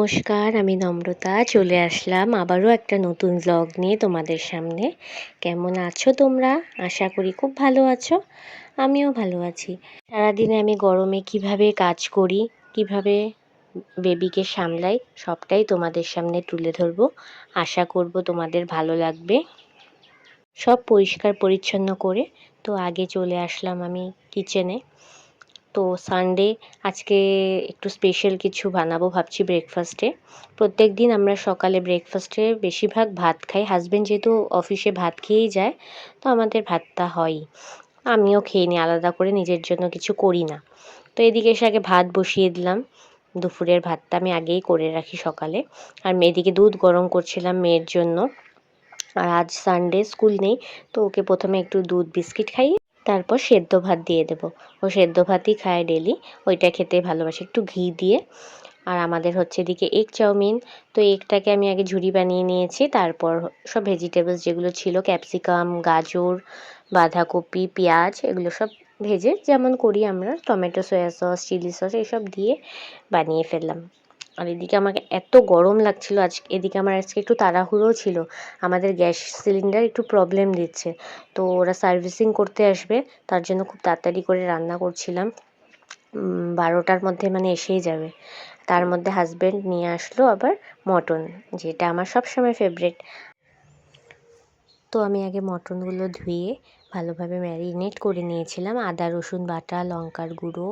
নমস্কার, আমি নম্রতা চলে আসলাম আবারও একটা নতুন ব্লগ নিয়ে তোমাদের সামনে। কেমন আছো তোমরা? আশা করি খুব ভালো আছো। আমিও ভালো আছি। সারাদিনে আমি গরমে কিভাবে কাজ করি, কিভাবে বেবিকে সামলাই, সবটাই তোমাদের সামনে তুলে ধরবো। আশা করব তোমাদের ভালো লাগবে। সব পরিষ্কার পরিচ্ছন্ন করে তো আগে চলে আসলাম আমি কিচেনে। তো সানডে আজকে একটু স্পেশাল কিছু বানাবো ভাবছি ব্রেকফাস্টে। প্রত্যেক দিন আমরা সকালে ব্রেকফাস্টে বেশিরভাগ ভাত খাই। হাজব্যান্ড যেহেতু অফিসে ভাত খেয়েই যায়, তো আমাদের ভাতটা হয়ই। আমিও খেয়ে নিই, আলাদা করে নিজের জন্য কিছু করি না। তো এদিকে এসে আগে ভাত বসিয়ে দিলাম। দুপুরের ভাতটা আমি আগেই করে রাখি সকালে। আর এদিকে দুধ গরম করছিলাম মেয়ের জন্য। আর আজ সানডে, স্কুল নেই, তো ওকে প্রথমে একটু দুধ বিস্কিট খাইয়ে তারপর সেদ্ধ ভাত দিয়ে দেবো। ও সেদ্ধ ভাতই খায় ডেলি, ওইটা খেতে ভালোবাসে একটু ঘি দিয়ে। আর আমাদের হচ্ছে এদিকে এগ চাউমিন। তো এগটাকে আমি আগে ঝুরি বানিয়ে নিয়েছি, তারপর সব ভেজিটেবলস যেগুলো ছিল, ক্যাপসিকাম, গাজর, বাঁধাকপি, পেঁয়াজ, এগুলো সব ভেজে যেমন করি আমরা, tomato, soya sauce, chilli sauce এইসব দিয়ে বানিয়ে ফেললাম। আর এদিকে আমাকে এত গরম লাগছিল এদিকে আমার আজকে একটু তাড়াহুড়োও ছিল। আমাদের গ্যাস সিলিন্ডার একটু প্রবলেম দিচ্ছে, তো ওরা সার্ভিসিং করতে আসবে, তার জন্য খুব তাড়াতাড়ি করে রান্না করছিলাম। 12টার মধ্যে মানে এসেই যাবে। তার মধ্যে হাজব্যান্ড নিয়ে আসলো আবার মটন, যেটা আমার সবসময় ফেভারিট। তো আমি আগে মটনগুলো ধুয়ে ভালোভাবে ম্যারিনেট করে নিয়েছিলাম। আদা রসুন বাটা, লঙ্কার গুঁড়ো,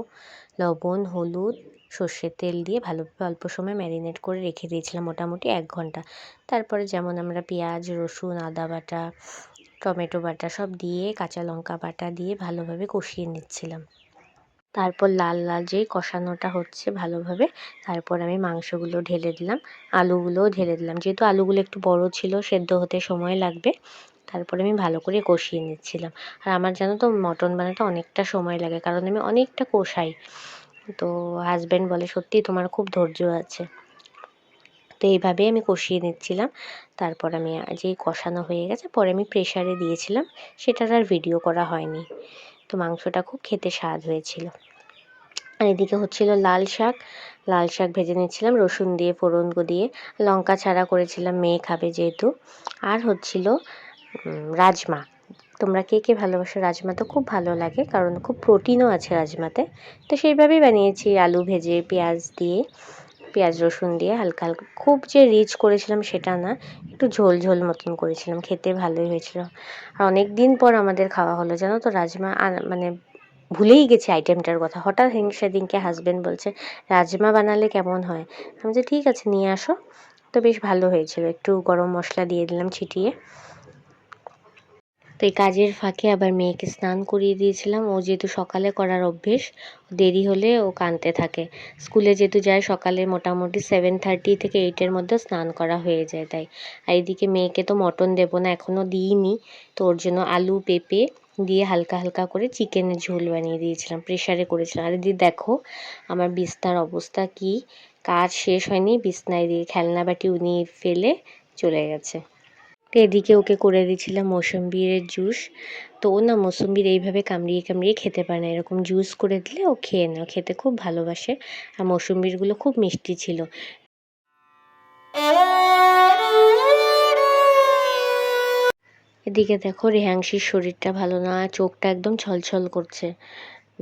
লবণ, হলুদ, সর্ষের তেল দিয়ে ভালোভাবে অল্প সময় ম্যারিনেট করে রেখে দিয়েছিলাম, মোটামুটি 1 ঘন্টা। তারপরে যেমন আমরা পেঁয়াজ, রসুন, আদা বাটা, টমেটো বাটা সব দিয়ে, কাঁচা লঙ্কা বাটা দিয়ে ভালোভাবে কষিয়ে নিচ্ছিলাম। তারপর লাল লাল যেই কষানোটা হচ্ছে ভালোভাবে, তারপর আমি মাংসগুলো ঢেলে দিলাম, আলুগুলোও ঢেলে দিলাম। যেহেতু আলুগুলো একটু বড় ছিল, সেদ্ধ হতে সময় লাগবে। তারপরে আমি ভালো করে কষিয়ে নিচ্ছিলাম। আর আমার জানো তো মটন বানাতে অনেকটা সময় লাগে, কারণ আমি অনেকটা কষাই। তো হাজব্যান্ড বলে, সত্যি তোমার খুব ধৈর্য আছে। তো এইভাবেই আমি কষিয়ে নিচ্ছিলাম। তারপর আমি যেই কষানো হয়ে গেছে, পরে আমি প্রেশারে দিয়েছিলাম, সেটার আর ভিডিও করা হয়নি। তো মাংসটা খুব খেতে স্বাদ হয়েছিল। আর এদিকে হচ্ছিল লাল শাক। লাল শাক ভেজে নিচ্ছিলাম রসুন দিয়ে, ফোড়ন দিয়ে। লঙ্কা ছাড়া করেছিলাম, মেয়ে খাবে যেহেতু। আর হচ্ছিল রাজমা। তোমরা কে কে ভালোবাসো? রাজমা তো খুব ভালো লাগে, কারণ খুব প্রোটিনও আছে রাজমাতে। তো সেইভাবেই বানিয়েছি, আলু ভেজে, পেঁয়াজ রসুন দিয়ে হালকা হালকা। খুব যে রিচ করেছিলাম সেটা না, একটু ঝোল ঝোল মতন করেছিলাম, খেতে ভালোই হয়েছিল। আর অনেক দিন পর আমাদের খাওয়া হলো জানো তো রাজমা। আর মানে ভুলেই গেছি আইটেমটার কথা। হঠাৎ সেদিনকে হাজব্যান্ড বলছে, রাজমা বানালে কেমন হয়? আমি যে ঠিক আছে, নিয়ে আসো। তো বেশ ভালো হয়েছিল, একটু গরম মশলা দিয়ে দিলাম ছিটিয়ে। তো এই কাজের ফাঁকে আবার মেয়েকে স্নান করিয়ে দিয়েছিলাম। ও যেহেতু সকালে করার অভ্যেস, দেরি হলে ও কাঁদতে থাকে। স্কুলে যেহেতু যায় সকালে, মোটামুটি 7:30 থেকে 8-এর মধ্যে স্নান করা হয়ে যায় তাই। আর এদিকে মেয়েকে তো মটন দেবো না, এখনও দিইনি। তো ওর জন্য আলু পেঁপে দিয়ে হালকা হালকা করে চিকেনের ঝোল বানিয়ে দিয়েছিলাম, প্রেশারে করেছিলাম। আর এদিকে দেখো আমার বিছনার অবস্থা কি, কাজ শেষ হয়নি, বিছনায় দিয়ে খেলনা বাটি উনি ফেলে চলে গেছে। তো এদিকে ওকে করে দিয়েছিলাম মৌসম্বির জুস। তো ও না মৌসম্বির এইভাবে কামড়িয়ে কামড়িয়ে খেতে পারে না, এরকম জুস করে দিলে ও খেয়ে নেয়, খেতে খুব ভালোবাসে। আর মৌসম্বিরগুলো খুব মিষ্টি ছিল। এদিকে দেখো রেহাংশীর শরীরটা ভালো না, চোখটা একদম ছলছল করছে,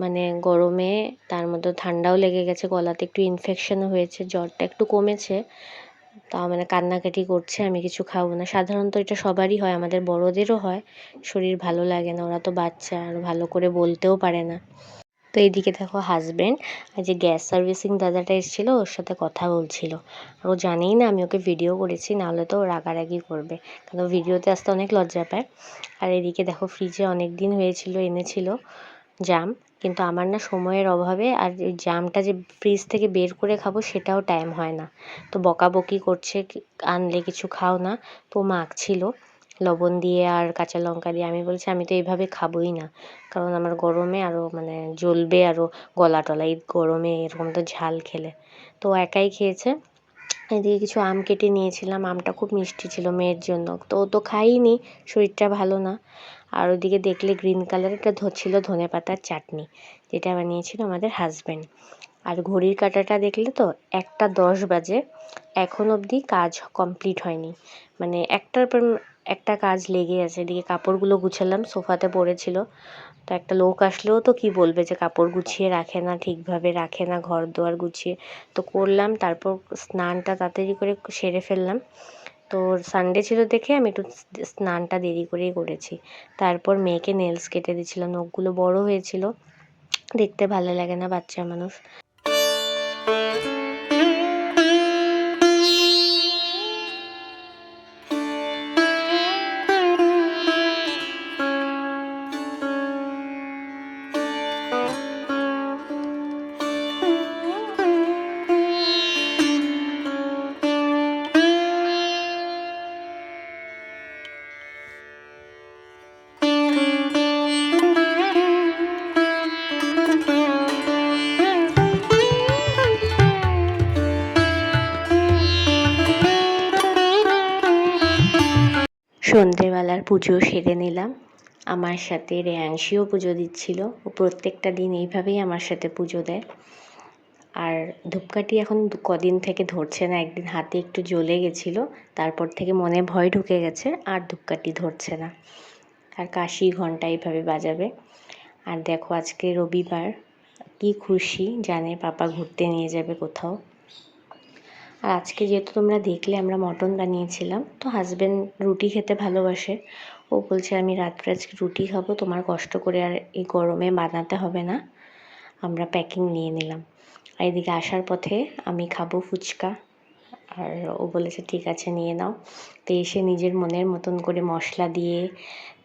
মানে গরমে। তার মধ্যে ঠান্ডাও লেগে গেছে, গলাতে একটু ইনফেকশনও হয়েছে, জ্বরটা একটু কমেছে, তাও মানে কান্নাকাটি করছে, আমি কিছু খাবো না। সাধারণত এটা সবারই হয়, আমাদের বড়োদেরও হয়, শরীর ভালো লাগে না, ওরা তো বাচ্চা আর ভালো করে বলতেও পারে না। তো এইদিকে দেখো হাজব্যান্ড আর যে গ্যাস সার্ভিসিং দাদাটা এসেছিলো, ওর সাথে কথা বলছিল। আর ও জানেই না আমি ওকে ভিডিও করেছি, নাহলে তো ও রাগারাগি করবে, কারণ ভিডিওতে আসতে অনেক লজ্জা পায়। আর এদিকে দেখো ফ্রিজে অনেক দিন হয়েছিল এনেছিল জাম, কিন্তু আমার না সময়ের অভাবে আর ওই জামটা যে ফ্রিজ থেকে বের করে খাবো সেটাও টাইম হয় না। তো বকাবকি করছে, আনলে কিছু খাও না। তো মাখছিল লবণ দিয়ে আর কাঁচা লঙ্কা দিয়ে। আমি বলছি আমি তো এইভাবে খাবোই না, কারণ আমার গরমে আরও মানে জ্বলবে, আরও গলা টলা এই গরমে এরকম তো ঝাল খেলে। তো ও একাই খেয়েছে। এদিকে কিছু আম কেটে নিয়েছিলাম, আমটা খুব মিষ্টি ছিল মেয়ের জন্য, তো ও তো খাইনি, শরীরটা ভালো না। আর ওদিকে দেখলে গ্রিন কালারের একটা ছিল ধনেপাতার চাটনি, যেটা বানিয়েছিল আমাদের হাজব্যান্ড। আর ঘড়ির কাঁটাটা দেখলে তো 1:10 বাজে, এখন অবধি কাজ কমপ্লিট হয়নি, মানে একটার পর একটা কাজ লেগে আছে। এদিকে কাপড়গুলো গুছালাম, সোফাতে পড়েছিল, তো একটা লোক আসলেও তো কি বলবে যে কাপড় গুছিয়ে রাখে না, ঠিকভাবে রাখে না ঘর দুয়ার গুছিয়ে। তো করলাম, তারপর স্নানটা তাড়াতাড়ি করে সেরে ফেললাম। তো সানডে ছিল দেখে আমি একটু স্নানটা দেরি করেই করেছি। তারপর মেয়েকে নেলস কেটে দিয়েছিলাম, নখগুলো বড় হয়েছিল, দেখতে ভালো লাগে না বাচ্চা মানুষ। সন্ধেবেলার পুজো সেরে নিলাম, আমার সাথে রেয়াংশিও পুজো দিচ্ছিল। ও প্রত্যেকটা দিন এইভাবেই আমার সাথে পুজো দেয়। আর ধূপকাঠি এখন কদিন থেকে ধরছে না, একদিন হাতে একটু জ্বলে গেছিলো, তারপর থেকে মনে ভয় ঢুকে গেছে, আর ধূপকাঠি ধরছে না। আর কাশি ঘন্টা এইভাবে বাজাবে। আর দেখো আজকে রবিবার, কি খুশি, জানে পাপা ঘুরতে নিয়ে যাবে কোথাও। আর আজকে যেহেতু তোমরা দেখলে আমরা মটন বানিয়েছিলাম, তো হাজব্যান্ড রুটি খেতে ভালোবাসে, ও বলছে আমি রাত্রে আজকে রুটি খাবো, তোমার কষ্ট করে আর এই গরমে বানাতে হবে না। আমরা প্যাকিং নিয়ে নিলাম। আর এদিকে আসার পথে আমি খাবো ফুচকা, আর ও বলেছে ঠিক আছে নিয়ে নাও। তো এসে নিজের মনের মতন করে মশলা দিয়ে,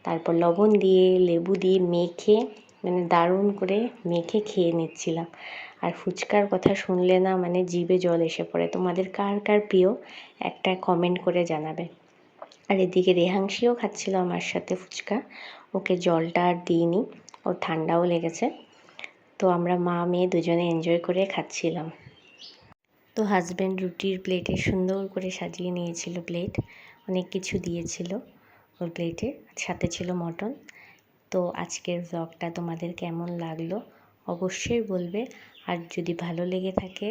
তারপর লবণ দিয়ে, লেবু দিয়ে মেখে, মানে দারুণ করে মেখে খেয়ে নিচ্ছিলাম। আর ফুচকার কথা শুনলে না মানে জিভে জল এসে পড়ে। তোমাদের কার কার প্রিয় একটা কমেন্ট করে জানাবে। আর এদিকে রেহাংশিও খাচ্ছিল আমার সাথে ফুচকা, ওকে জলটা আর দিইনি, ওর ঠান্ডাও লেগেছে। তো আমরা মা মেয়ে দুজনে এনজয় করে খাচ্ছিলাম। তো হাজব্যান্ড রুটির প্লেটে সুন্দর করে সাজিয়ে নিয়েছিল, প্লেট অনেক কিছু দিয়েছিল ওর প্লেটে, সাথে ছিল মটন। তো আজকের ব্লগটা তোমাদের কেমন লাগলো অবশ্যই বলবে, আর যদি ভালো লেগে থাকে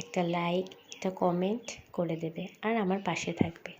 একটা লাইক, একটা কমেন্ট করে দেবে, আর আমার পাশে থাকবে।